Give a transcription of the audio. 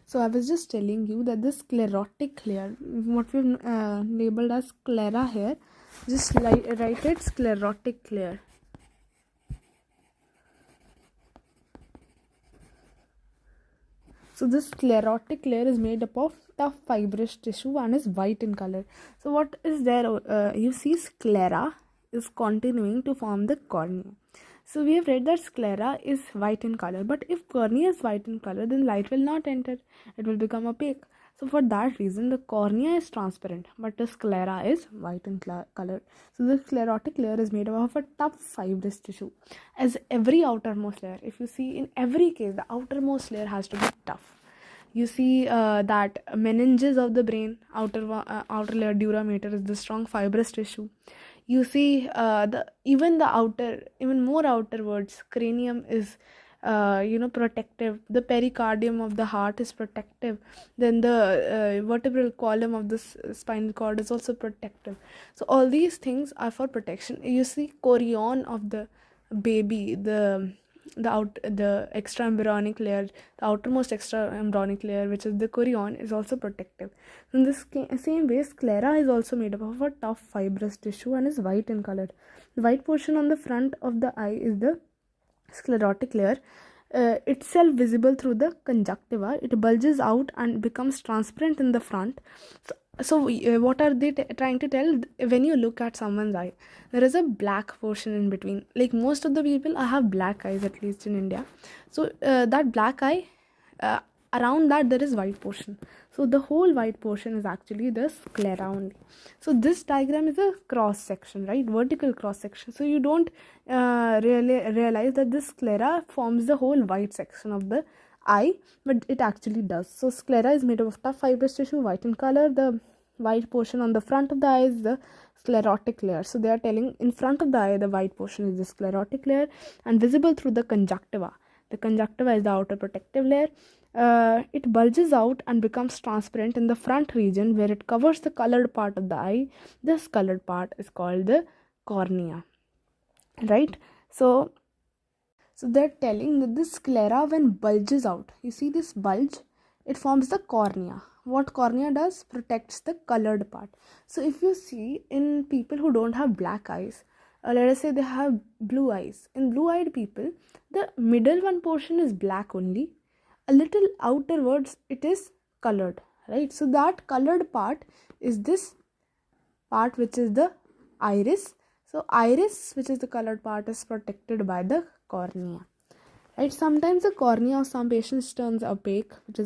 So I was just telling you that the sclerotic layer, what we've labeled as sclera here, just write it sclerotic layer. So this sclerotic layer is made up of tough fibrous tissue and is white in color. So what is there? You see sclera is continuing to form the cornea. So we have read that sclera is white in color, but if cornea is white in color, then light will not enter. It will become opaque. So for that reason, the cornea is transparent, but the sclera is white in color. So the sclerotic layer is made up of a tough fibrous tissue. As every outermost layer, if you see in every case, the outermost layer has to be tough. You see that meninges of the brain, outer layer dura mater is the strong fibrous tissue. You see even more outerwards, cranium is protective. The pericardium of the heart is protective. Then the vertebral column of the spinal cord is also protective. So all these things are for protection. You see chorion of the baby, the extra embryonic layer, the outermost extra embryonic layer, which is the chorion, is also protective. In this same way, sclera is also made up of a tough fibrous tissue and is white in color. The white portion on the front of the eye is the sclerotic layer, itself visible through the conjunctiva. It bulges out and becomes transparent in the front. So what are they trying to tell? When you look at someone's eye, there is a black portion in between. Like most of the people, I have black eyes, at least in India. So that black eye, around that there is white portion. So the whole white portion is actually the sclera only. So this diagram is a cross section, right? Vertical cross section. So you don't really realize that this sclera forms the whole white section of the eye, but it actually does. So sclera is made up of tough fibrous tissue, white in color. The white portion on the front of the eye is the sclerotic layer. So they are telling in front of the eye, the white portion is the sclerotic layer and visible through the conjunctiva. The conjunctiva is the outer protective layer. It bulges out and becomes transparent in the front region where it covers the colored part of the eye. This colored part is called the cornea, right? So they're telling that this sclera, when bulges out, you see this bulge, it forms the cornea. What cornea does? Protects the colored part. So if you see in people who don't have black eyes, let us say they have blue eyes. In blue-eyed people, the middle one portion is black only. A little outerwards, it is colored, right? So that colored part is this part, which is the iris. So iris, which is the colored part, is protected by the cornea, right? Sometimes the cornea of some patients turns opaque, which is